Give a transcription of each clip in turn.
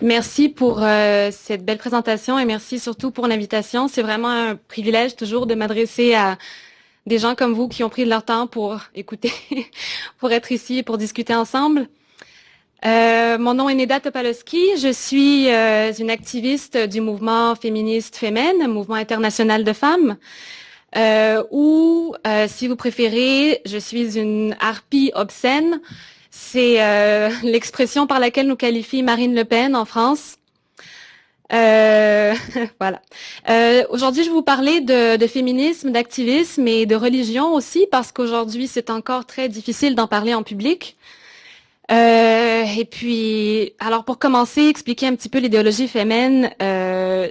Merci pour cette belle présentation et merci surtout pour l'invitation. C'est vraiment un privilège toujours de m'adresser à des gens comme vous qui ont pris de leur temps pour écouter, pour être ici et pour discuter ensemble. Mon nom est Neda Topalowski. Je suis une activiste du mouvement féministe Femen, un mouvement international de femmes, ou, si vous préférez, je suis une harpie obscène. C'est l'expression par laquelle nous qualifie Marine Le Pen en France. Voilà. Aujourd'hui, je vais vous parler de féminisme, d'activisme et de religion aussi, parce qu'aujourd'hui, c'est encore très difficile d'en parler en public. Et puis, alors pour commencer, expliquer un petit peu l'idéologie féminine.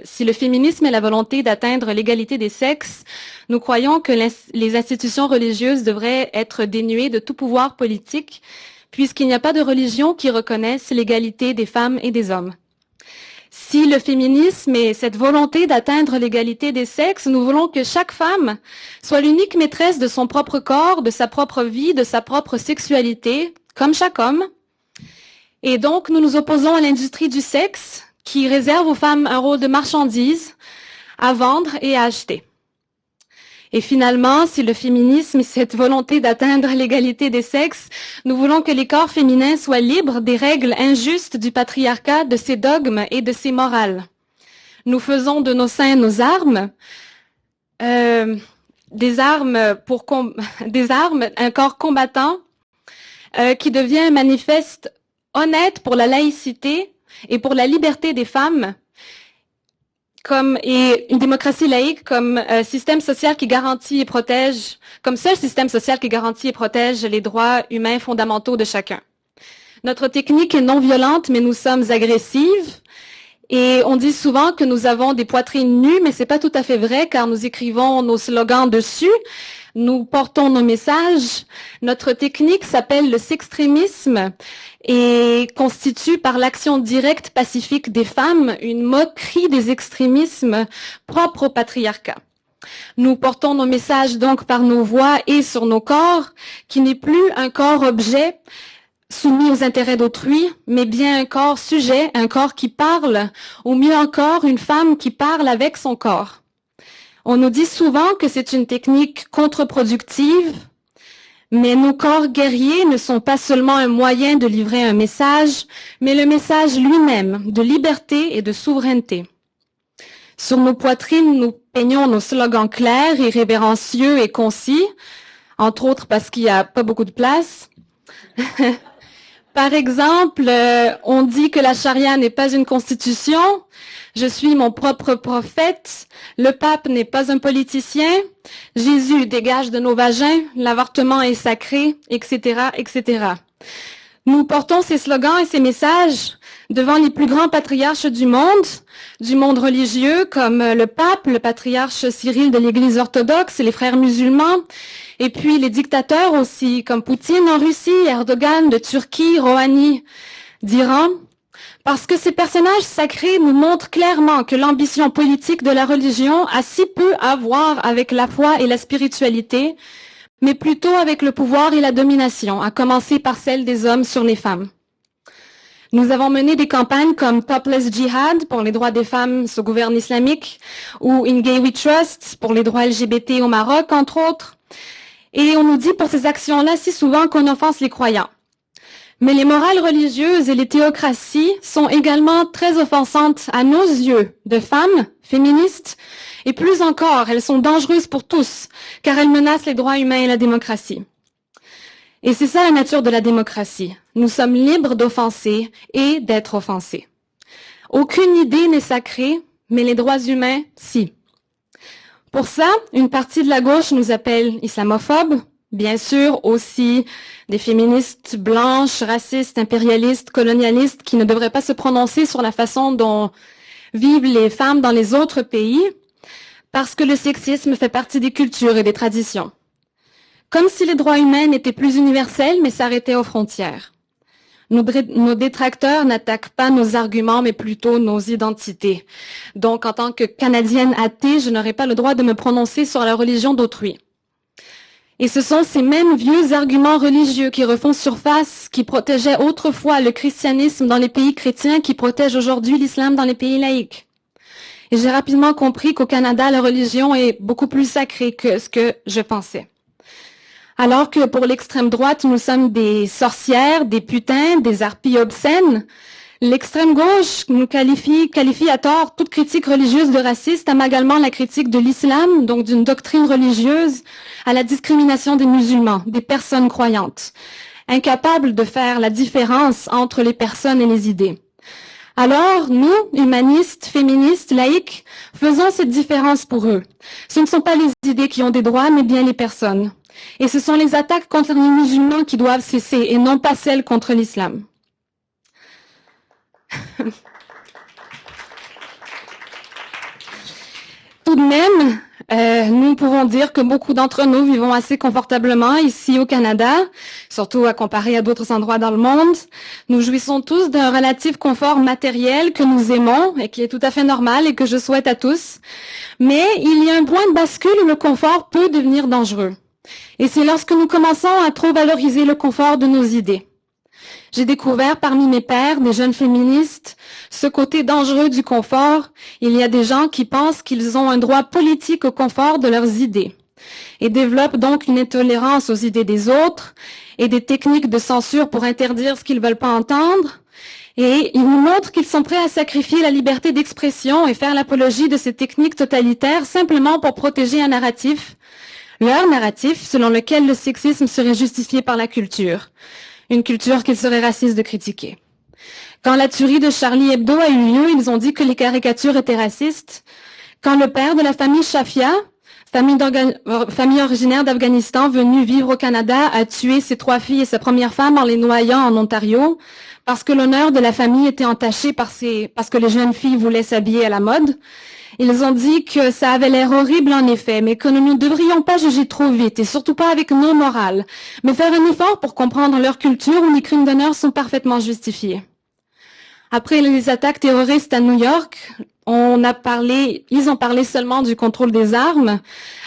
Si le féminisme est la volonté d'atteindre l'égalité des sexes, nous croyons que les institutions religieuses devraient être dénuées de tout pouvoir politique, puisqu'il n'y a pas de religion qui reconnaisse l'égalité des femmes et des hommes. Si le féminisme est cette volonté d'atteindre l'égalité des sexes, nous voulons que chaque femme soit l'unique maîtresse de son propre corps, de sa propre vie, de sa propre sexualité, comme chaque homme. Et donc, nous nous opposons à l'industrie du sexe qui réserve aux femmes un rôle de marchandise à vendre et à acheter. Et finalement, si le féminisme est cette volonté d'atteindre l'égalité des sexes, nous voulons que les corps féminins soient libres des règles injustes du patriarcat, de ses dogmes et de ses morales. Nous faisons de nos seins nos armes, des armes, un corps combattant qui devient un manifeste honnête pour la laïcité et pour la liberté des femmes, et une démocratie laïque comme système social qui garantit et protège, comme seul système social qui garantit et protège les droits humains fondamentaux de chacun. Notre technique est non violente, mais nous sommes agressives. Et on dit souvent que nous avons des poitrines nues, mais c'est pas tout à fait vrai car nous écrivons nos slogans dessus. Nous portons nos messages. Notre technique s'appelle le sextrémisme et constitue par l'action directe pacifique des femmes une moquerie des extrémismes propres au patriarcat. Nous portons nos messages donc par nos voix et sur nos corps, qui n'est plus un corps-objet soumis aux intérêts d'autrui, mais bien un corps sujet, un corps qui parle, ou mieux encore, une femme qui parle avec son corps. On nous dit souvent que c'est une technique contre-productive, mais nos corps guerriers ne sont pas seulement un moyen de livrer un message, mais le message lui-même de liberté et de souveraineté. Sur nos poitrines, nous peignons nos slogans clairs, irrévérencieux et concis, entre autres parce qu'il n'y a pas beaucoup de place. Par exemple, on dit que la charia n'est pas une constitution, je suis mon propre prophète, le pape n'est pas un politicien, Jésus dégage de nos vagins, l'avortement est sacré, etc., etc. Nous portons ces slogans et ces messages devant les plus grands patriarches du monde religieux comme le pape, le patriarche Cyril de l'Église orthodoxe et les frères musulmans, et puis les dictateurs aussi comme Poutine en Russie, Erdogan de Turquie, Rouhani d'Iran. Parce que ces personnages sacrés nous montrent clairement que l'ambition politique de la religion a si peu à voir avec la foi et la spiritualité, mais plutôt avec le pouvoir et la domination, à commencer par celle des hommes sur les femmes. Nous avons mené des campagnes comme Topless Jihad pour les droits des femmes sous gouverne islamique ou In Gay We Trust pour les droits LGBT au Maroc, entre autres. Et on nous dit pour ces actions-là si souvent qu'on offense les croyants. Mais les morales religieuses et les théocraties sont également très offensantes à nos yeux de femmes féministes, et plus encore, elles sont dangereuses pour tous, car elles menacent les droits humains et la démocratie. Et c'est ça la nature de la démocratie. Nous sommes libres d'offenser et d'être offensés. Aucune idée n'est sacrée, mais les droits humains, si. Pour ça, une partie de la gauche nous appelle islamophobes, bien sûr aussi des féministes blanches, racistes, impérialistes, colonialistes qui ne devraient pas se prononcer sur la façon dont vivent les femmes dans les autres pays, parce que le sexisme fait partie des cultures et des traditions. Comme si les droits humains n'étaient plus universels, mais s'arrêtaient aux frontières. Nos détracteurs n'attaquent pas nos arguments, mais plutôt nos identités. Donc, en tant que Canadienne athée, je n'aurais pas le droit de me prononcer sur la religion d'autrui. Et ce sont ces mêmes vieux arguments religieux qui refont surface, qui protégeaient autrefois le christianisme dans les pays chrétiens, qui protègent aujourd'hui l'islam dans les pays laïcs. Et j'ai rapidement compris qu'au Canada, la religion est beaucoup plus sacrée que ce que je pensais. Alors que pour l'extrême droite, nous sommes des sorcières, des putains, des harpies obscènes, l'extrême gauche nous qualifie à tort toute critique religieuse de raciste, amalgamant la critique de l'islam, donc d'une doctrine religieuse, à la discrimination des musulmans, des personnes croyantes, incapables de faire la différence entre les personnes et les idées. Alors, nous, humanistes, féministes, laïcs, faisons cette différence pour eux. Ce ne sont pas les idées qui ont des droits, mais bien les personnes. Et ce sont les attaques contre les musulmans qui doivent cesser, et non pas celles contre l'islam. Tout de même, nous pouvons dire que beaucoup d'entre nous vivons assez confortablement ici au Canada, surtout à comparer à d'autres endroits dans le monde. Nous jouissons tous d'un relatif confort matériel que nous aimons et qui est tout à fait normal et que je souhaite à tous. Mais il y a un point de bascule où le confort peut devenir dangereux. Et c'est lorsque nous commençons à trop valoriser le confort de nos idées. J'ai découvert parmi mes pairs, des jeunes féministes, ce côté dangereux du confort. Il y a des gens qui pensent qu'ils ont un droit politique au confort de leurs idées et développent donc une intolérance aux idées des autres et des techniques de censure pour interdire ce qu'ils veulent pas entendre. Et ils nous montrent qu'ils sont prêts à sacrifier la liberté d'expression et faire l'apologie de ces techniques totalitaires simplement pour protéger un narratif, leur narratif selon lequel le sexisme serait justifié par la culture. Une culture qu'il serait raciste de critiquer. Quand la tuerie de Charlie Hebdo a eu lieu, ils ont dit que les caricatures étaient racistes. Quand le père de la famille Shafia, famille originaire d'Afghanistan, venue vivre au Canada, a tué ses 3 filles et sa première femme en les noyant en Ontario, parce que l'honneur de la famille était entaché parce que les jeunes filles voulaient s'habiller à la mode, ils ont dit que ça avait l'air horrible en effet, mais que nous ne devrions pas juger trop vite, et surtout pas avec nos morales, mais faire un effort pour comprendre leur culture où les crimes d'honneur sont parfaitement justifiés. Après les attaques terroristes à New York, ils ont parlé seulement du contrôle des armes.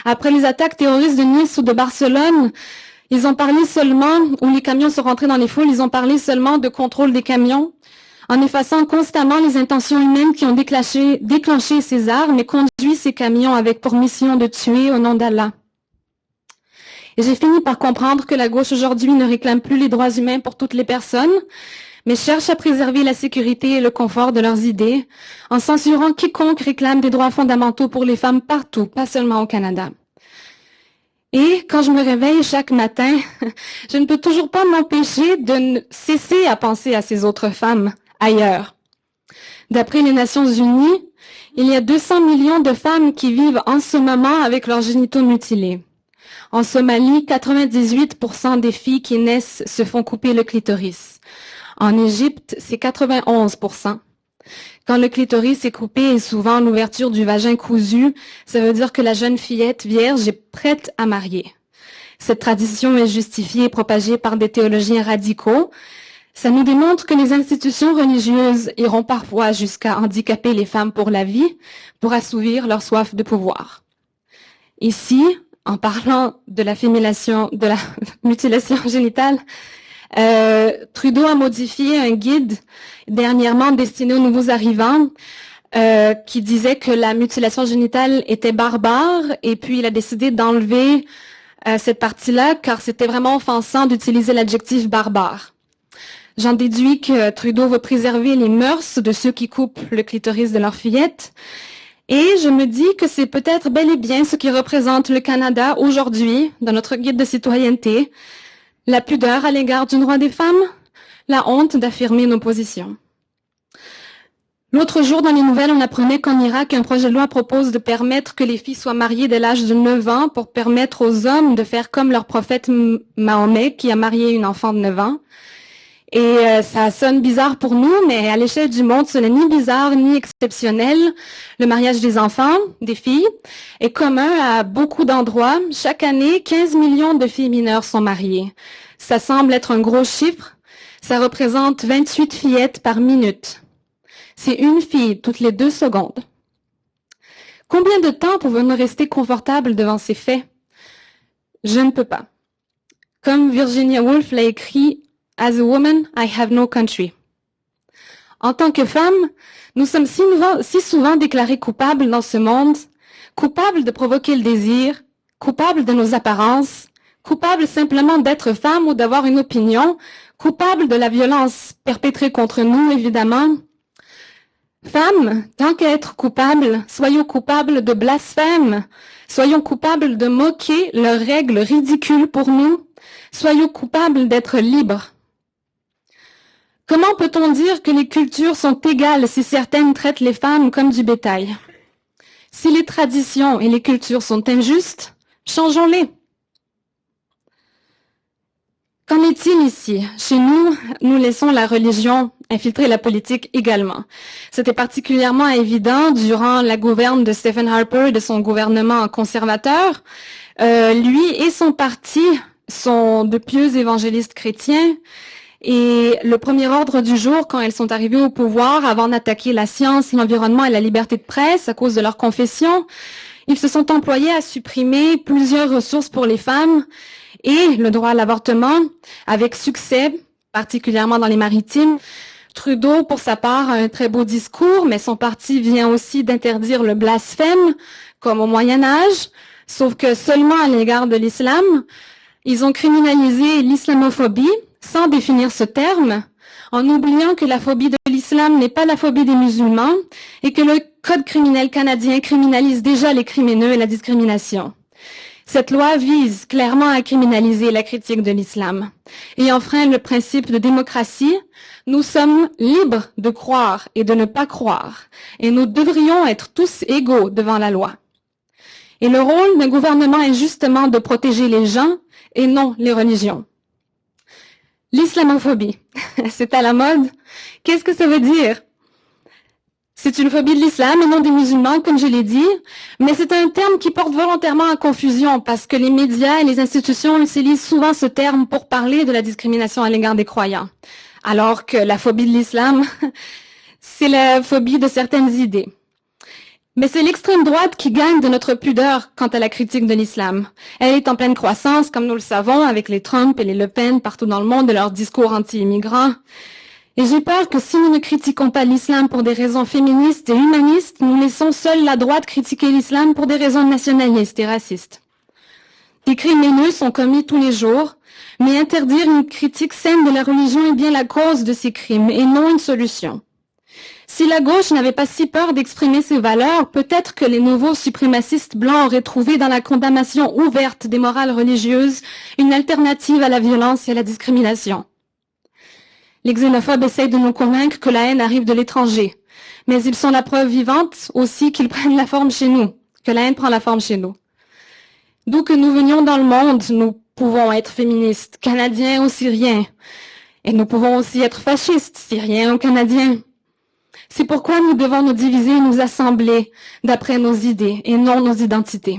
Après les attaques terroristes de Nice ou de Barcelone, ils ont parlé seulement, où les camions sont rentrés dans les foules, ils ont parlé seulement de contrôle des camions, en effaçant constamment les intentions humaines qui ont déclenché ces armes et conduit ces camions avec pour mission de tuer au nom d'Allah. Et j'ai fini par comprendre que la gauche aujourd'hui ne réclame plus les droits humains pour toutes les personnes, mais cherche à préserver la sécurité et le confort de leurs idées, en censurant quiconque réclame des droits fondamentaux pour les femmes partout, pas seulement au Canada. Et quand je me réveille chaque matin, je ne peux toujours pas m'empêcher de cesser à penser à ces autres femmes ailleurs. D'après les Nations Unies, il y a 200 millions de femmes qui vivent en ce moment avec leurs génitaux mutilés. En Somalie, 98% des filles qui naissent se font couper le clitoris. En Égypte, c'est 91%. Quand le clitoris est coupé et souvent l'ouverture du vagin cousu, ça veut dire que la jeune fillette vierge est prête à marier. Cette tradition est justifiée et propagée par des théologiens radicaux. Ça nous démontre que les institutions religieuses iront parfois jusqu'à handicaper les femmes pour la vie, pour assouvir leur soif de pouvoir. Ici, en parlant de la mutilation génitale, Trudeau a modifié un guide dernièrement destiné aux nouveaux arrivants qui disait que la mutilation génitale était barbare et puis il a décidé d'enlever cette partie-là car c'était vraiment offensant d'utiliser l'adjectif barbare. J'en déduis que Trudeau veut préserver les mœurs de ceux qui coupent le clitoris de leur fillette. Et je me dis que c'est peut-être bel et bien ce qui représente le Canada aujourd'hui, dans notre guide de citoyenneté, la pudeur à l'égard du droit des femmes, la honte d'affirmer nos positions. L'autre jour, dans les nouvelles, on apprenait qu'en Irak, un projet de loi propose de permettre que les filles soient mariées dès l'âge de 9 ans pour permettre aux hommes de faire comme leur prophète Mahomet, qui a marié une enfant de 9 ans. Et ça sonne bizarre pour nous, mais à l'échelle du monde, ce n'est ni bizarre ni exceptionnel. Le mariage des enfants, des filles, est commun à beaucoup d'endroits. Chaque année, 15 millions de filles mineures sont mariées. Ça semble être un gros chiffre. Ça représente 28 fillettes par minute. C'est une fille toutes les 2 secondes. Combien de temps pouvons-nous rester confortables devant ces faits? je ne peux pas. Comme Virginia Woolf l'a écrit, As a woman, I have no country. En tant que femme, nous sommes si souvent déclarées coupables dans ce monde, coupables de provoquer le désir, coupables de nos apparences, coupables simplement d'être femme ou d'avoir une opinion, coupables de la violence perpétrée contre nous, évidemment. Femmes, tant qu'à être coupables, soyons coupables de blasphème, soyons coupables de moquer leurs règles ridicules pour nous, soyons coupables d'être libres. Comment peut-on dire que les cultures sont égales si certaines traitent les femmes comme du bétail? Si les traditions et les cultures sont injustes, changeons-les. Qu'en est-il ici? Chez nous, nous laissons la religion infiltrer la politique également. C'était particulièrement évident durant la gouverne de Stephen Harper et de son gouvernement conservateur. Lui et son parti sont de pieux évangélistes chrétiens. Et le premier ordre du jour, quand elles sont arrivées au pouvoir, avant d'attaquer la science, l'environnement et la liberté de presse à cause de leur confession, ils se sont employés à supprimer plusieurs ressources pour les femmes et le droit à l'avortement, avec succès, particulièrement dans les maritimes. Trudeau, pour sa part, a un très beau discours, mais son parti vient aussi d'interdire le blasphème, comme au Moyen-Âge, sauf que seulement à l'égard de l'islam. Ils ont criminalisé l'islamophobie, sans définir ce terme, en oubliant que la phobie de l'islam n'est pas la phobie des musulmans et que le Code criminel canadien criminalise déjà les crimineux et la discrimination. Cette loi vise clairement à criminaliser la critique de l'islam et enfreint le principe de démocratie. Nous sommes libres de croire et de ne pas croire et nous devrions être tous égaux devant la loi. Et le rôle d'un gouvernement est justement de protéger les gens et non les religions. L'islamophobie, c'est à la mode. Qu'est-ce que ça veut dire? C'est une phobie de l'islam et non des musulmans, comme je l'ai dit, mais c'est un terme qui porte volontairement à confusion parce que les médias et les institutions utilisent souvent ce terme pour parler de la discrimination à l'égard des croyants, alors que la phobie de l'islam, c'est la phobie de certaines idées. Mais c'est l'extrême droite qui gagne de notre pudeur quant à la critique de l'islam. Elle est en pleine croissance, comme nous le savons, avec les Trump et les Le Pen partout dans le monde de leurs discours anti-immigrants. Et j'ai peur que si nous ne critiquons pas l'islam pour des raisons féministes et humanistes, nous laissons seule la droite critiquer l'islam pour des raisons nationalistes et racistes. Des crimes haineux sont commis tous les jours, mais interdire une critique saine de la religion est bien la cause de ces crimes et non une solution. Si la gauche n'avait pas si peur d'exprimer ses valeurs, peut-être que les nouveaux suprémacistes blancs auraient trouvé dans la condamnation ouverte des morales religieuses une alternative à la violence et à la discrimination. Les xénophobes essayent de nous convaincre que la haine arrive de l'étranger, mais ils sont la preuve vivante aussi qu'ils prennent la forme chez nous, que la haine prend la forme chez nous. D'où que nous venions dans le monde, nous pouvons être féministes, canadiens ou syriens, et nous pouvons aussi être fascistes, syriens ou canadiens. C'est pourquoi nous devons nous diviser et nous assembler d'après nos idées et non nos identités.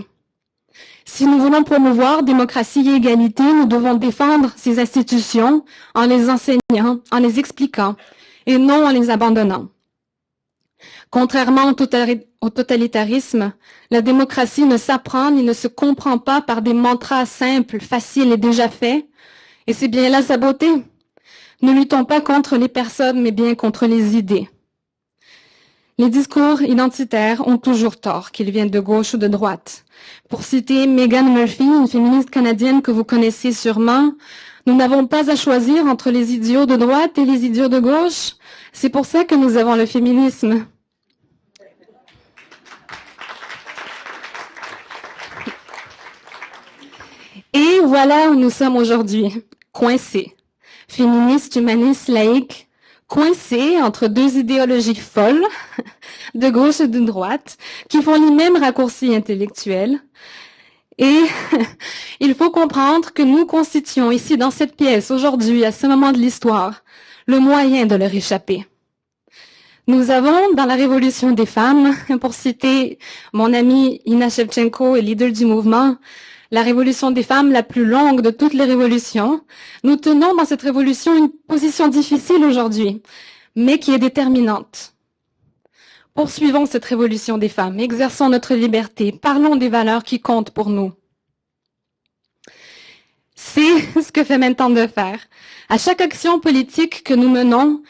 Si nous voulons promouvoir démocratie et égalité, nous devons défendre ces institutions en les enseignant, en les expliquant et non en les abandonnant. Contrairement au totalitarisme, la démocratie ne s'apprend ni ne se comprend pas par des mantras simples, faciles et déjà faits, et c'est bien là sa beauté. Ne luttons pas contre les personnes, mais bien contre les idées. Les discours identitaires ont toujours tort, qu'ils viennent de gauche ou de droite. Pour citer Megan Murphy, une féministe canadienne que vous connaissez sûrement, nous n'avons pas à choisir entre les idiots de droite et les idiots de gauche. C'est pour ça que nous avons le féminisme. Et voilà où nous sommes aujourd'hui, coincés. Féministes, humanistes, laïques, coincés entre deux idéologies folles, de gauche et de droite, qui font les mêmes raccourcis intellectuels. Et il faut comprendre que nous constituons ici, dans cette pièce, aujourd'hui, à ce moment de l'histoire, le moyen de leur échapper. Nous avons, dans la Révolution des femmes, pour citer mon amie Ina Shevchenko, leader du mouvement, la révolution des femmes la plus longue de toutes les révolutions. Nous tenons dans cette révolution une position difficile aujourd'hui, mais qui est déterminante. Poursuivons cette révolution des femmes, exerçons notre liberté, parlons des valeurs qui comptent pour nous. C'est ce que Femen tente de faire. À chaque action politique que nous menons,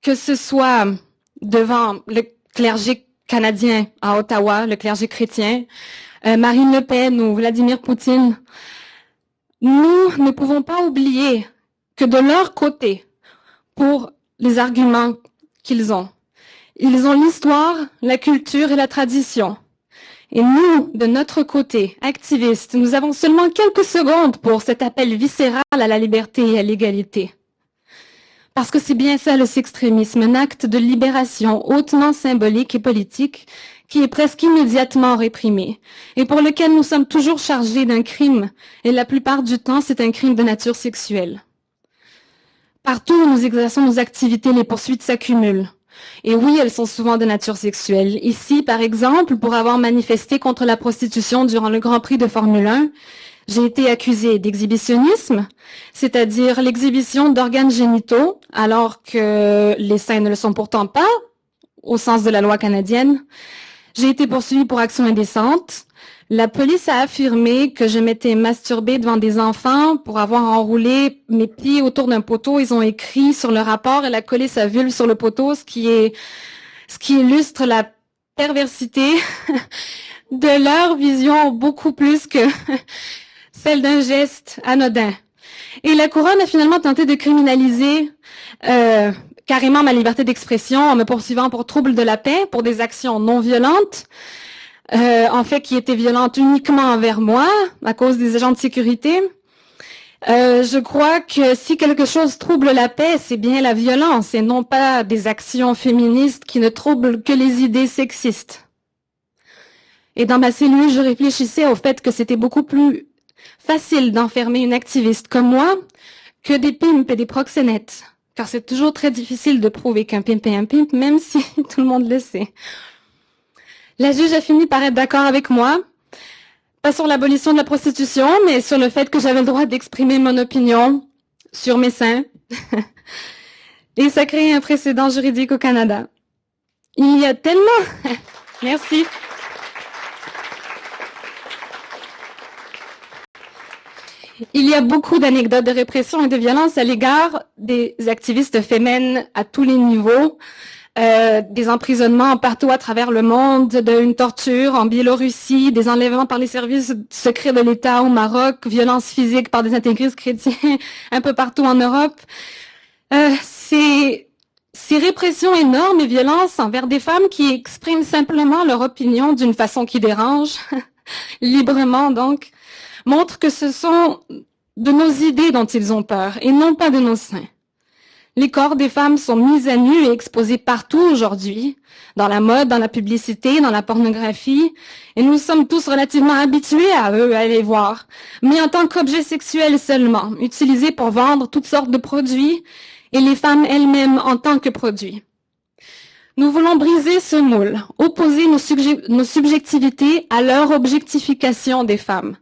que ce soit devant le clergé canadien à Ottawa, le clergé chrétien, Marine Le Pen ou Vladimir Poutine, nous ne pouvons pas oublier que de leur côté, pour les arguments qu'ils ont, ils ont l'histoire, la culture et la tradition. Et nous, de notre côté, activistes, nous avons seulement quelques secondes pour cet appel viscéral à la liberté et à l'égalité. Parce que c'est bien ça le sextrémisme, un acte de libération hautement symbolique et politique qui est presque immédiatement réprimé et pour lequel nous sommes toujours chargés d'un crime et la plupart du temps c'est un crime de nature sexuelle. Partout où nous exerçons nos activités, les poursuites s'accumulent. Et oui, elles sont souvent de nature sexuelle. Ici, par exemple, pour avoir manifesté contre la prostitution durant le Grand Prix de Formule 1, j'ai été accusée d'exhibitionnisme, c'est-à-dire l'exhibition d'organes génitaux, alors que les seins ne le sont pourtant pas, au sens de la loi canadienne. J'ai été poursuivie pour action indécente. La police a affirmé que je m'étais masturbée devant des enfants pour avoir enroulé mes pieds autour d'un poteau. Ils ont écrit sur le rapport, elle a collé sa vulve sur le poteau, ce qui illustre la perversité de leur vision beaucoup plus que celle d'un geste anodin. Et la couronne a finalement tenté de criminaliser carrément ma liberté d'expression en me poursuivant pour trouble de la paix, pour des actions non violentes. En fait, qui était violente uniquement envers moi, à cause des agents de sécurité. Je crois que si quelque chose trouble la paix, c'est bien la violence et non pas des actions féministes qui ne troublent que les idées sexistes. Et dans ma cellule, je réfléchissais au fait que c'était beaucoup plus facile d'enfermer une activiste comme moi que des pimps et des proxénètes. Car c'est toujours très difficile de prouver qu'un pimp est un pimp, même si tout le monde le sait. La juge a fini par être d'accord avec moi, pas sur l'abolition de la prostitution, mais sur le fait que j'avais le droit d'exprimer mon opinion sur mes seins. Et ça crée un précédent juridique au Canada. Il y a tellement... Merci. Il y a beaucoup d'anecdotes de répression et de violence à l'égard des activistes féminines à tous les niveaux. Des emprisonnements partout à travers le monde, une torture en Biélorussie, des enlèvements par les services secrets de l'État au Maroc, violences physiques par des intégristes chrétiens un peu partout en Europe. Ces répressions énormes et violences envers des femmes qui expriment simplement leur opinion d'une façon qui dérange, librement donc, montrent que ce sont de nos idées dont ils ont peur et non pas de nos seins. Les corps des femmes sont mis à nu et exposés partout aujourd'hui, dans la mode, dans la publicité, dans la pornographie, et nous sommes tous relativement habitués à eux, à les voir, mais en tant qu'objets sexuels seulement, utilisés pour vendre toutes sortes de produits, et les femmes elles-mêmes en tant que produits. Nous voulons briser ce moule, opposer nos subjectivités à leur objectification des femmes.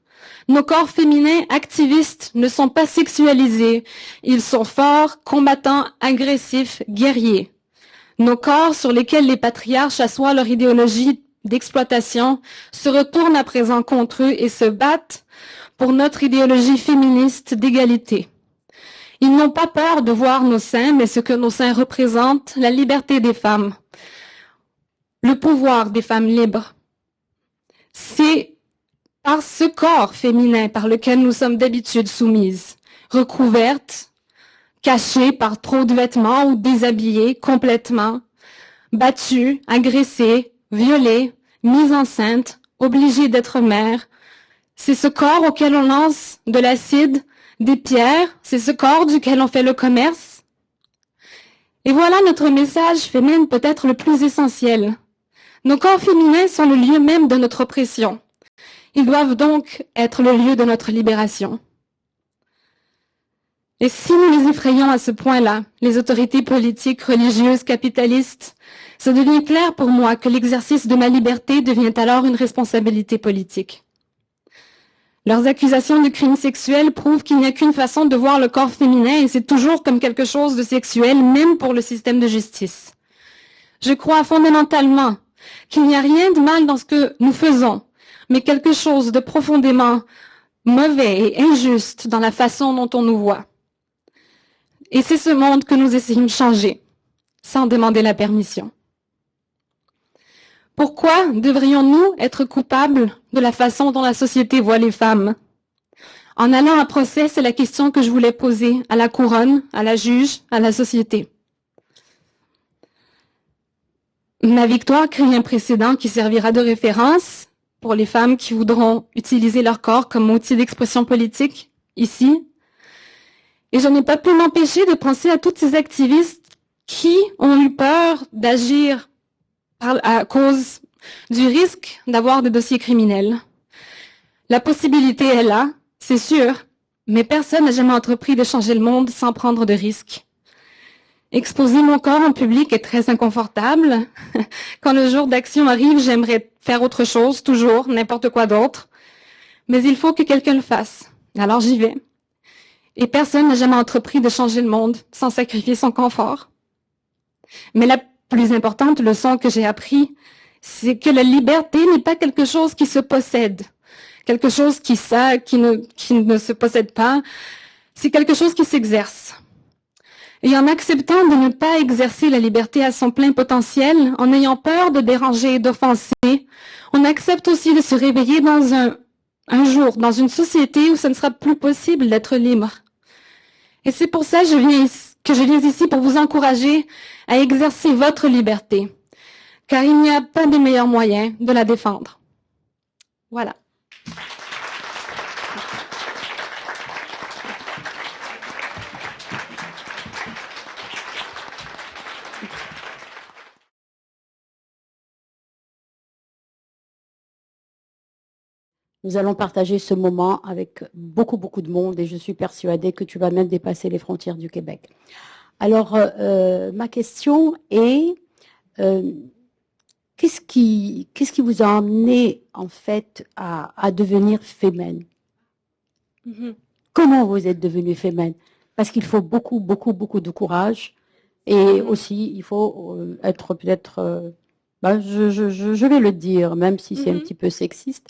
Nos corps féminins activistes ne sont pas sexualisés. Ils sont forts, combattants, agressifs, guerriers. Nos corps sur lesquels les patriarches assoient leur idéologie d'exploitation se retournent à présent contre eux et se battent pour notre idéologie féministe d'égalité. Ils n'ont pas peur de voir nos seins, mais ce que nos seins représentent, la liberté des femmes, le pouvoir des femmes libres. C'est par ce corps féminin par lequel nous sommes d'habitude soumises, recouvertes, cachées par trop de vêtements ou déshabillées complètement, battues, agressées, violées, mises enceintes, obligées d'être mères. C'est ce corps auquel on lance de l'acide, des pierres, c'est ce corps duquel on fait le commerce. Et voilà notre message féminin peut-être le plus essentiel. Nos corps féminins sont le lieu même de notre oppression. Ils doivent donc être le lieu de notre libération. Et si nous les effrayons à ce point-là, les autorités politiques, religieuses, capitalistes, ça devient clair pour moi que l'exercice de ma liberté devient alors une responsabilité politique. Leurs accusations de crimes sexuels prouvent qu'il n'y a qu'une façon de voir le corps féminin et c'est toujours comme quelque chose de sexuel, même pour le système de justice. Je crois fondamentalement qu'il n'y a rien de mal dans ce que nous faisons, mais quelque chose de profondément mauvais et injuste dans la façon dont on nous voit. Et c'est ce monde que nous essayons de changer, sans demander la permission. Pourquoi devrions-nous être coupables de la façon dont la société voit les femmes? En allant à procès, c'est la question que je voulais poser à la couronne, à la juge, à la société. Ma victoire crée un précédent qui servira de référence pour les femmes qui voudront utiliser leur corps comme outil d'expression politique, ici. Et je n'ai pas pu m'empêcher de penser à toutes ces activistes qui ont eu peur d'agir à cause du risque d'avoir des dossiers criminels. La possibilité est là, c'est sûr, mais personne n'a jamais entrepris de changer le monde sans prendre de risques. Exposer mon corps en public est très inconfortable. Quand le jour d'action arrive, j'aimerais faire autre chose, toujours, n'importe quoi d'autre. Mais il faut que quelqu'un le fasse. Alors j'y vais. Et personne n'a jamais entrepris de changer le monde sans sacrifier son confort. Mais la plus importante leçon que j'ai appris, c'est que la liberté n'est pas quelque chose qui se possède, quelque chose qui ne se possède pas, c'est quelque chose qui s'exerce. Et en acceptant de ne pas exercer la liberté à son plein potentiel, en ayant peur de déranger et d'offenser, on accepte aussi de se réveiller dans un jour, dans une société où ce ne sera plus possible d'être libre. Et c'est pour ça que je viens ici pour vous encourager à exercer votre liberté, car il n'y a pas de meilleur moyen de la défendre. Voilà. Nous allons partager ce moment avec beaucoup, beaucoup de monde et je suis persuadée que tu vas même dépasser les frontières du Québec. Alors, ma question est, qu'est-ce qui vous a amené, en fait, à devenir féminin? Comment vous êtes devenue féminin? Parce qu'il faut beaucoup, beaucoup, beaucoup de courage et aussi, il faut être peut-être, je vais le dire, même si c'est un petit peu sexiste.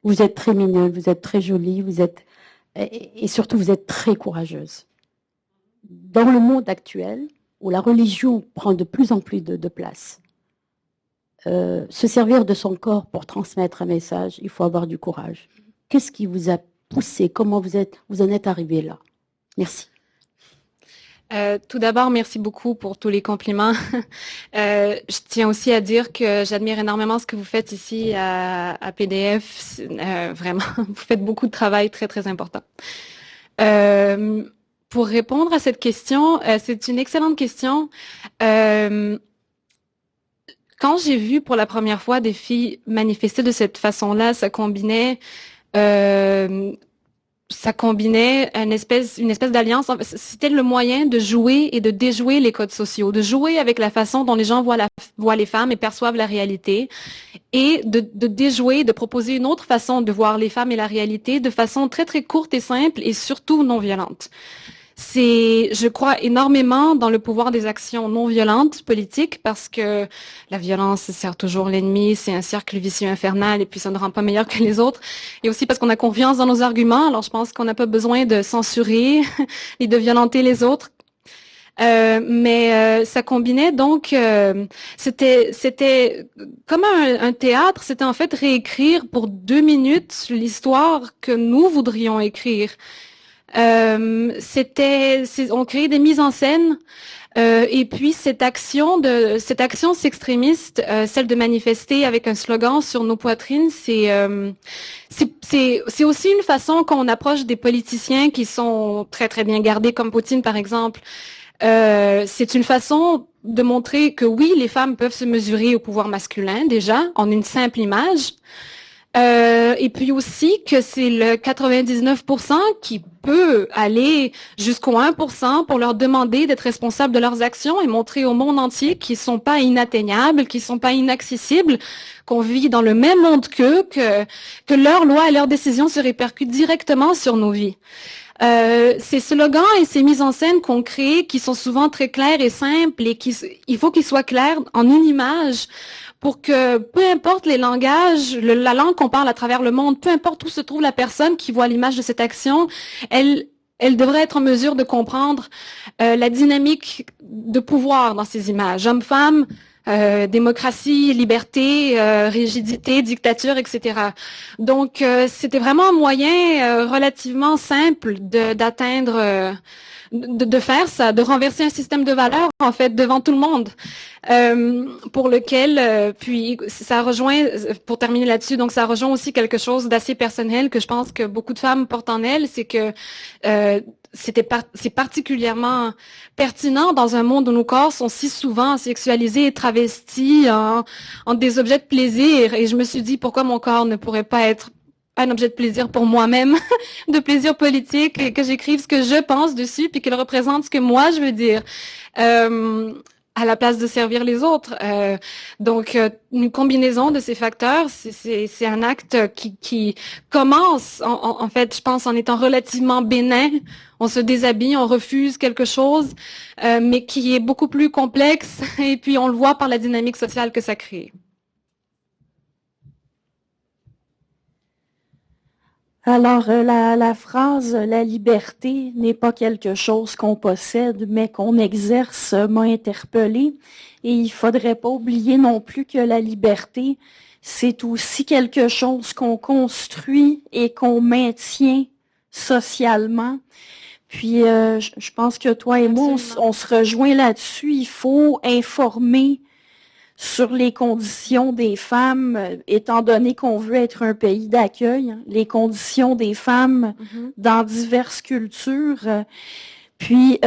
Vous êtes très mignonne, vous êtes très jolie, et surtout vous êtes très courageuse. Dans le monde actuel, où la religion prend de plus en plus de place, se servir de son corps pour transmettre un message, il faut avoir du courage. Qu'est-ce qui vous a poussé? Comment vous en êtes arrivé là? Merci. Tout d'abord, merci beaucoup pour tous les compliments. Je tiens aussi à dire que j'admire énormément ce que vous faites ici à PDF. Vraiment, vous faites beaucoup de travail très, très important. Pour répondre à cette question, c'est une excellente question. Quand j'ai vu pour la première fois des filles manifester de cette façon-là, ça combinait une espèce d'alliance. C'était le moyen de jouer et de déjouer les codes sociaux, de jouer avec la façon dont les gens voient les femmes et perçoivent la réalité, et de déjouer, de proposer une autre façon de voir les femmes et la réalité de façon très, très courte et simple et surtout non violente. Je crois énormément dans le pouvoir des actions non violentes politiques parce que la violence sert toujours l'ennemi, c'est un cercle vicieux infernal et puis ça ne rend pas meilleur que les autres. Et aussi parce qu'on a confiance dans nos arguments, alors je pense qu'on n'a pas besoin de censurer et de violenter les autres. Mais ça combinait donc, c'était comme un théâtre, c'était en fait réécrire pour 2 minutes l'histoire que nous voudrions écrire. On créait des mises en scène et puis cette action sextrémiste, celle de manifester avec un slogan sur nos poitrines, c'est aussi une façon qu'on approche des politiciens qui sont très très bien gardés comme Poutine par exemple. C'est une façon de montrer que oui, les femmes peuvent se mesurer au pouvoir masculin déjà en une simple image. Et puis aussi que c'est le 99% qui peut aller jusqu'au 1% pour leur demander d'être responsables de leurs actions et montrer au monde entier qu'ils sont pas inatteignables, qu'ils sont pas inaccessibles, qu'on vit dans le même monde qu'eux, que leurs lois et leurs décisions se répercutent directement sur nos vies. Ces slogans et ces mises en scène qu'on crée, qui sont souvent très clairs et simples et il faut qu'ils soient clairs en une image pour que, peu importe les langages, la langue qu'on parle à travers le monde, peu importe où se trouve la personne qui voit l'image de cette action, elle devrait être en mesure de comprendre la dynamique de pouvoir dans ces images. Hommes-femmes, démocratie, liberté, rigidité, dictature, etc. Donc, c'était vraiment un moyen relativement simple d'atteindre, de faire ça, de renverser un système de valeurs, en fait, devant tout le monde, pour lequel, puis ça rejoint, pour terminer là-dessus, donc ça rejoint aussi quelque chose d'assez personnel que je pense que beaucoup de femmes portent en elles, c'est que c'est particulièrement pertinent dans un monde où nos corps sont si souvent sexualisés et travestis en des objets de plaisir. Et je me suis dit, pourquoi mon corps ne pourrait pas être un objet de plaisir pour moi-même, de plaisir politique, et que j'écrive ce que je pense dessus, puis qu'il représente ce que moi je veux dire, à la place de servir les autres. Donc, une combinaison de ces facteurs, c'est un acte qui commence, en fait, je pense, en étant relativement bénin. On se déshabille, on refuse quelque chose, mais qui est beaucoup plus complexe, et puis on le voit par la dynamique sociale que ça crée. Alors, la phrase « la liberté n'est pas quelque chose qu'on possède, mais qu'on exerce » m'a interpellée. Et il faudrait pas oublier non plus que la liberté, c'est aussi quelque chose qu'on construit et qu'on maintient socialement. Puis, je pense que toi et moi, on se rejoint là-dessus. Il faut informer sur les conditions des femmes, étant donné qu'on veut être un pays d'accueil, les conditions des femmes dans diverses cultures. Puis,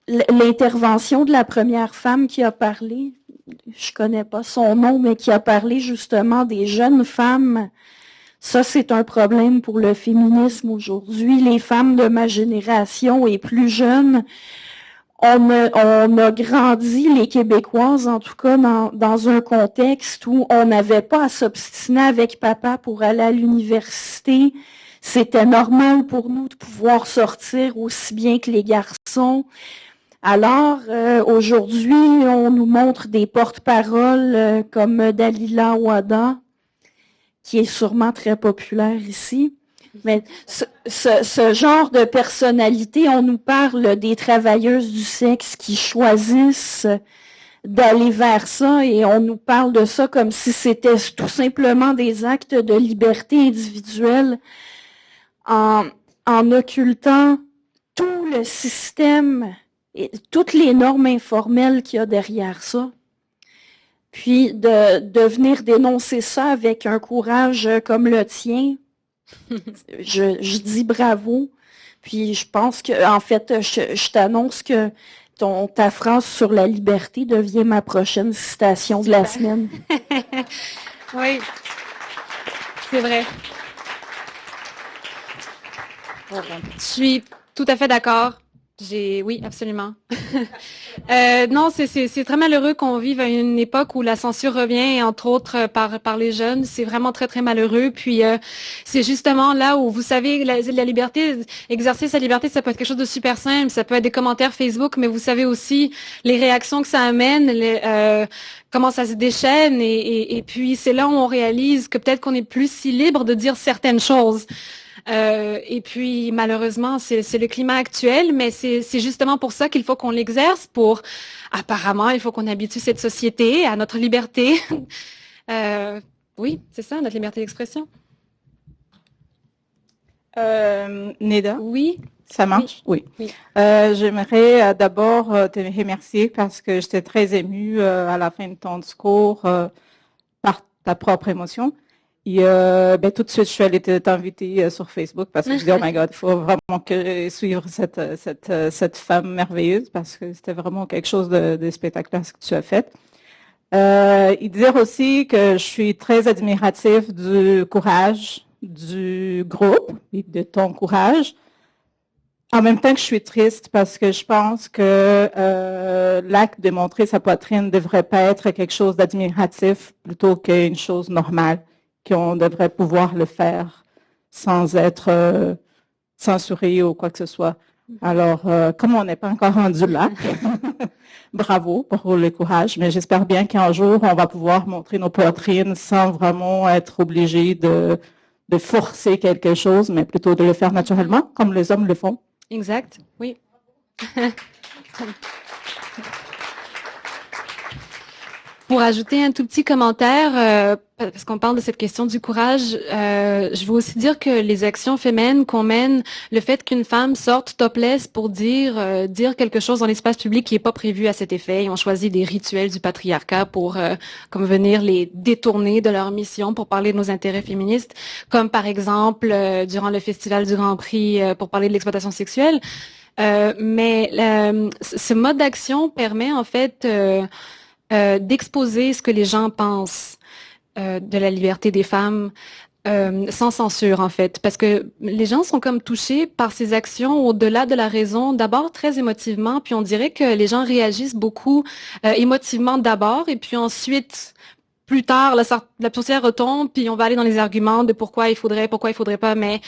l'intervention de la première femme qui a parlé, je connais pas son nom, mais qui a parlé justement des jeunes femmes. Ça, c'est un problème pour le féminisme aujourd'hui. Les femmes de ma génération et plus jeunes, on a grandi, les Québécoises, en tout cas, dans un contexte où on n'avait pas à s'obstiner avec papa pour aller à l'université. C'était normal pour nous de pouvoir sortir aussi bien que les garçons. Alors, aujourd'hui, on nous montre des porte-paroles comme Dalila Wada, qui est sûrement très populaire ici. Mais ce genre de personnalité, on nous parle des travailleuses du sexe qui choisissent d'aller vers ça et on nous parle de ça comme si c'était tout simplement des actes de liberté individuelle en occultant tout le système et toutes les normes informelles qu'il y a derrière ça. Puis de venir dénoncer ça avec un courage comme le tien, je dis bravo. Puis je pense que, en fait, je t'annonce que ta phrase sur la liberté devient ma prochaine citation de la semaine. Oui, c'est vrai. Je suis tout à fait d'accord. Oui, absolument. Non, c'est très malheureux qu'on vive à une époque où la censure revient, entre autres par les jeunes. C'est vraiment très, très malheureux. Puis c'est justement là où, vous savez, la liberté, exercer sa liberté, ça peut être quelque chose de super simple. Ça peut être des commentaires Facebook, mais vous savez aussi les réactions que ça amène, comment ça se déchaîne. Et puis c'est là où on réalise que peut-être qu'on est plus si libre de dire certaines choses. Et puis, malheureusement, c'est le climat actuel, mais c'est justement pour ça qu'il faut qu'on l'exerce, apparemment, il faut qu'on habitue cette société à notre liberté. Oui, c'est ça, notre liberté d'expression. Neda? Oui. Ça marche? Oui. J'aimerais d'abord te remercier parce que j'étais très émue à la fin de ton discours par ta propre émotion. Et tout de suite, je suis allée t'inviter sur Facebook parce que je dis, oh my God, il faut vraiment que suivre cette femme merveilleuse parce que c'était vraiment quelque chose de spectaculaire ce que tu as fait. Et dire aussi que je suis très admirative du courage du groupe et de ton courage. En même temps que je suis triste parce que je pense que l'acte de montrer sa poitrine ne devrait pas être quelque chose d'admiratif plutôt qu'une chose normale, qu'on devrait pouvoir le faire sans être censuré ou quoi que ce soit. Alors, comme on n'est pas encore rendu là, bravo pour le courage, mais j'espère bien qu'un jour, on va pouvoir montrer nos poitrines sans vraiment être obligé de forcer quelque chose, mais plutôt de le faire naturellement, comme les hommes le font. Exact, oui. Pour ajouter un tout petit commentaire, parce qu'on parle de cette question du courage, je veux aussi dire que les actions féminines qu'on mène, le fait qu'une femme sorte topless pour dire quelque chose dans l'espace public qui n'est pas prévu à cet effet, ils ont choisi des rituels du patriarcat pour comme venir les détourner de leur mission pour parler de nos intérêts féministes, comme par exemple durant le festival du Grand Prix pour parler de l'exploitation sexuelle. Mais ce mode d'action permet en fait d'exposer ce que les gens pensent de la liberté des femmes sans censure en fait, parce que les gens sont comme touchés par ces actions au-delà de la raison, d'abord très émotivement, puis on dirait que les gens réagissent beaucoup émotivement d'abord, et puis ensuite plus tard, la poussière retombe, puis on va aller dans les arguments de pourquoi il faudrait pas, mais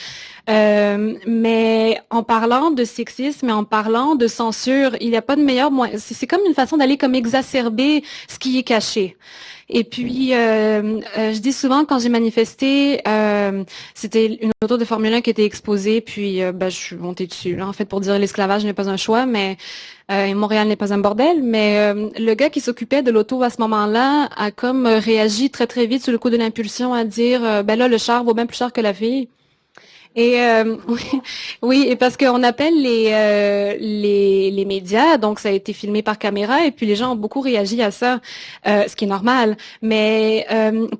en parlant de sexisme et en parlant de censure, il n'y a pas de meilleur moyen. C'est comme une façon d'aller comme exacerber ce qui est caché. Et puis, je dis souvent quand j'ai manifesté, c'était une auto de Formule 1 qui était exposée, puis je suis montée dessus, là, en fait, pour dire l'esclavage n'est pas un choix, mais Montréal n'est pas un bordel. Mais le gars qui s'occupait de l'auto à ce moment-là a comme réagi très très vite sous le coup de l'impulsion à dire, là, le char vaut bien plus cher que la fille. Et oui, et parce qu'on appelle les médias, donc ça a été filmé par caméra, et puis les gens ont beaucoup réagi à ça, ce qui est normal. Mais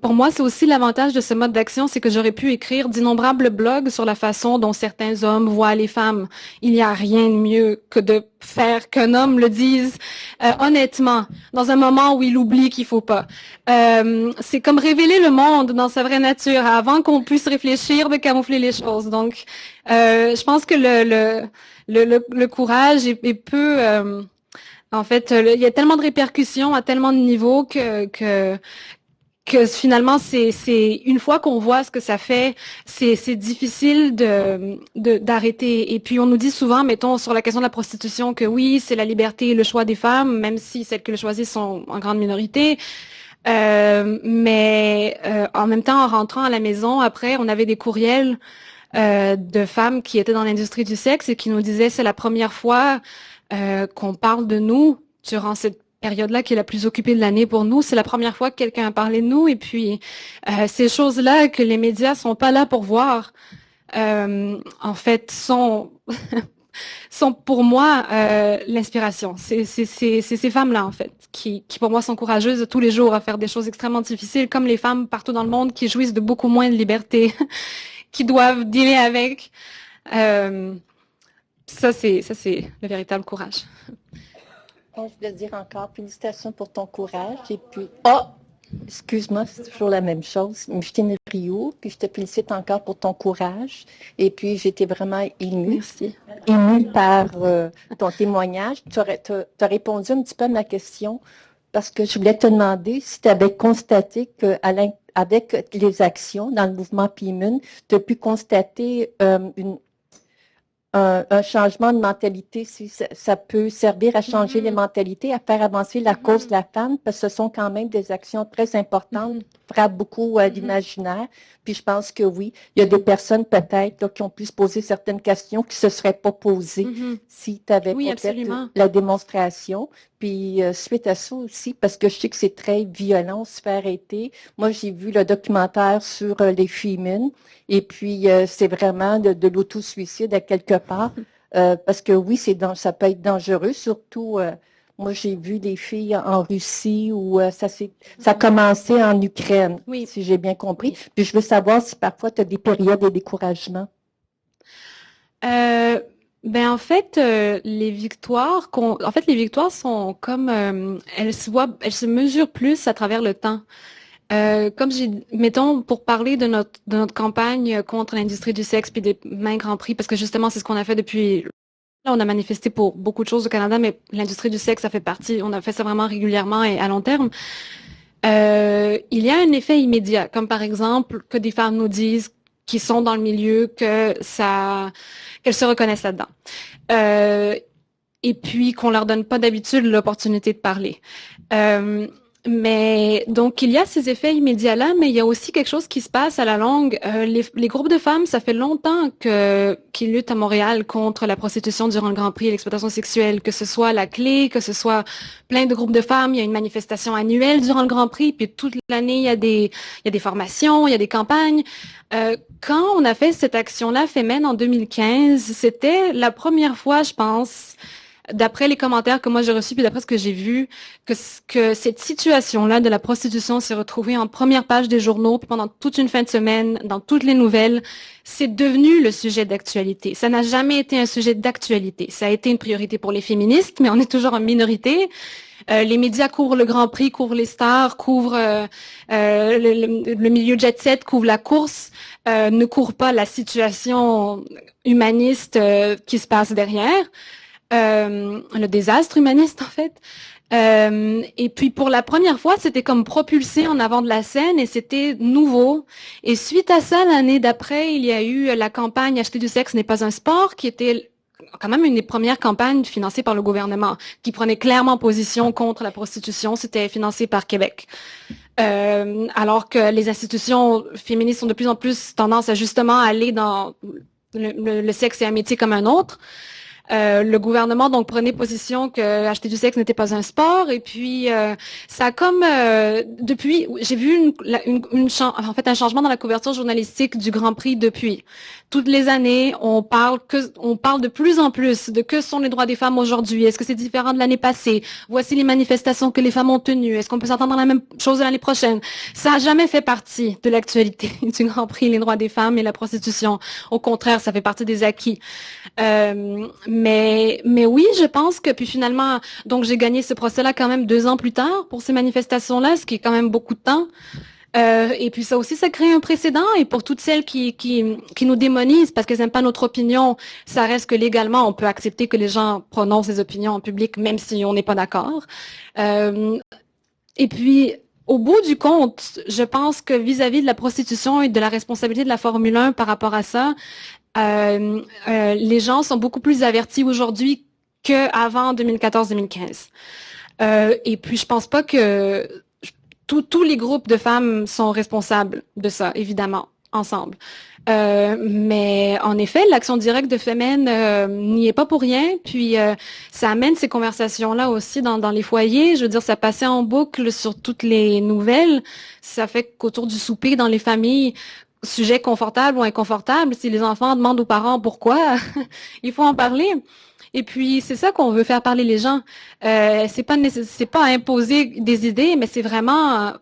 pour moi, c'est aussi l'avantage de ce mode d'action, c'est que j'aurais pu écrire d'innombrables blogs sur la façon dont certains hommes voient les femmes. Il n'y a rien de mieux que de faire qu'un homme le dise honnêtement, dans un moment où il oublie qu'il faut pas. C'est comme révéler le monde dans sa vraie nature avant qu'on puisse réfléchir de camoufler les choses. Donc, je pense que le courage est peu... en fait, il y a tellement de répercussions à tellement de niveaux que finalement, c'est une fois qu'on voit ce que ça fait, c'est difficile d'arrêter. Et puis, on nous dit souvent, mettons, sur la question de la prostitution, que oui, c'est la liberté et le choix des femmes, même si celles qui le choisissent sont en grande minorité. Mais en même temps, en rentrant à la maison, après, on avait des courriels de femmes qui étaient dans l'industrie du sexe et qui nous disaient c'est la première fois qu'on parle de nous durant cette période-là qui est la plus occupée de l'année pour nous. C'est la première fois que quelqu'un a parlé de nous, et puis ces choses-là que les médias sont pas là pour voir, en fait, sont pour moi l'inspiration. C'est ces femmes-là, en fait, qui pour moi sont courageuses tous les jours à faire des choses extrêmement difficiles, comme les femmes partout dans le monde qui jouissent de beaucoup moins de liberté, qui doivent dealer avec. Ça, c'est le véritable courage. Bon, je voulais dire encore félicitations pour ton courage. Et puis, oh, excuse-moi, c'est toujours la même chose. Je t'ai Rio, puis je te félicite encore pour ton courage. Et puis, j'étais vraiment émue. Merci. Émue par ton témoignage. Tu as répondu un petit peu à ma question parce que je voulais te demander si tu avais constaté qu'avec les actions dans le mouvement PIMUN, tu as pu constater un changement de mentalité, si ça peut servir à changer les mentalités, à faire avancer la cause de la femme, parce que ce sont quand même des actions très importantes, frappent beaucoup à l'imaginaire. Puis je pense que oui, il y a des personnes peut-être là, qui ont pu se poser certaines questions qui ne se seraient pas posées si tu avais peut-être la démonstration. Puis suite à ça aussi, parce que je sais que c'est très violent, se faire arrêter. Moi, j'ai vu le documentaire sur les FEMIN, et puis c'est vraiment de l'auto-suicide à quelque part, parce que oui, ça peut être dangereux, surtout... moi, j'ai vu des filles en Russie où ça a commencé en Ukraine, si j'ai bien compris. Puis je veux savoir si parfois tu as des périodes de découragement. En fait, les victoires sont comme elles se mesurent plus à travers le temps. Comme mettons, pour parler de notre campagne contre l'industrie du sexe puis des mains Grand Prix, parce que justement, c'est ce qu'on a fait depuis. Là, on a manifesté pour beaucoup de choses au Canada, mais l'industrie du sexe, ça fait partie. On a fait ça vraiment régulièrement et à long terme. Il y a un effet immédiat, comme par exemple que des femmes nous disent qui sont dans le milieu qu'elles se reconnaissent là-dedans. Et puis qu'on leur donne pas d'habitude l'opportunité de parler. Mais donc, il y a ces effets immédiats-là, mais il y a aussi quelque chose qui se passe à la longue. Les groupes de femmes, ça fait longtemps qu'ils luttent à Montréal contre la prostitution durant le Grand Prix et l'exploitation sexuelle, que ce soit la Clé, que ce soit plein de groupes de femmes. Il y a une manifestation annuelle durant le Grand Prix, puis toute l'année, il y a des formations, il y a des campagnes. Quand on a fait cette action-là, Femen, en 2015, c'était la première fois, je pense, d'après les commentaires que moi j'ai reçus, puis d'après ce que j'ai vu, que cette situation-là de la prostitution s'est retrouvée en première page des journaux, puis pendant toute une fin de semaine, dans toutes les nouvelles, c'est devenu le sujet d'actualité. Ça n'a jamais été un sujet d'actualité. Ça a été une priorité pour les féministes, mais on est toujours en minorité. Les médias couvrent le Grand Prix, couvrent les stars, couvrent le milieu jet set, couvrent la course, ne couvrent pas la situation humaniste qui se passe derrière. Le désastre humaniste, en fait. Et puis, pour la première fois, c'était comme propulsé en avant de la scène et c'était nouveau. Et suite à ça, l'année d'après, il y a eu la campagne Acheter du sexe n'est pas un sport, qui était quand même une des premières campagnes financées par le gouvernement, qui prenait clairement position contre la prostitution. C'était financé par Québec. Alors que les institutions féministes ont de plus en plus tendance à justement aller dans le sexe est un métier comme un autre. Le gouvernement donc prenait position que acheter du sexe n'était pas un sport et puis ça a comme depuis j'ai vu en fait un changement dans la couverture journalistique du Grand Prix depuis. Toutes les années, on parle de plus en plus de que sont les droits des femmes aujourd'hui. Est-ce que c'est différent de l'année passée? Voici les manifestations que les femmes ont tenues. Est-ce qu'on peut s'attendre à la même chose l'année prochaine? Ça a jamais fait partie de l'actualité du Grand Prix, les droits des femmes et la prostitution. Au contraire, ça fait partie des acquis. Mais oui, je pense que puis finalement, donc j'ai gagné ce procès-là quand même 2 ans plus tard pour ces manifestations-là, ce qui est quand même beaucoup de temps. Et puis ça aussi, ça crée un précédent. Et pour toutes celles qui nous démonisent parce qu'elles n'aiment pas notre opinion, ça reste que légalement, on peut accepter que les gens prononcent des opinions en public, même si on n'est pas d'accord. Et puis, au bout du compte, je pense que vis-à-vis de la prostitution et de la responsabilité de la Formule 1 par rapport à ça, les gens sont beaucoup plus avertis aujourd'hui qu'avant 2014-2015. Et puis, je pense pas que tous les groupes de femmes sont responsables de ça, évidemment, ensemble. Mais en effet, l'action directe de Femen n'y est pas pour rien. Puis ça amène ces conversations-là aussi dans les foyers. Je veux dire, ça passait en boucle sur toutes les nouvelles. Ça fait qu'autour du souper, dans les familles, sujet confortable ou inconfortable, si les enfants demandent aux parents pourquoi, il faut en parler. Et puis, c'est ça qu'on veut faire parler les gens. C'est pas imposer des idées, mais c'est vraiment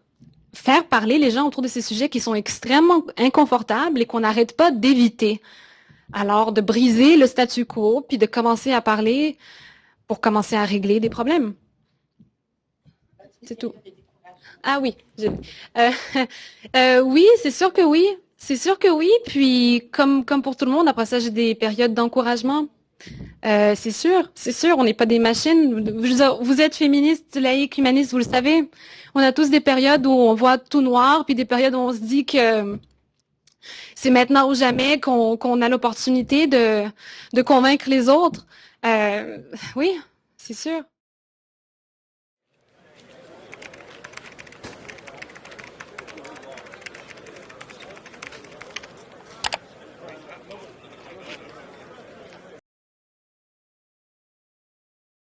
faire parler les gens autour de ces sujets qui sont extrêmement inconfortables et qu'on n'arrête pas d'éviter. Alors, de briser le statu quo, puis de commencer à parler pour commencer à régler des problèmes. C'est tout. Ah oui. Oui, c'est sûr que oui. C'est sûr que oui. Puis, comme pour tout le monde, après ça, j'ai des périodes d'encouragement. C'est sûr, on n'est pas des machines. Vous êtes féministe, laïque, humaniste, vous le savez. On a tous des périodes où on voit tout noir, puis des périodes où on se dit que c'est maintenant ou jamais qu'on a l'opportunité de convaincre les autres. Oui, c'est sûr.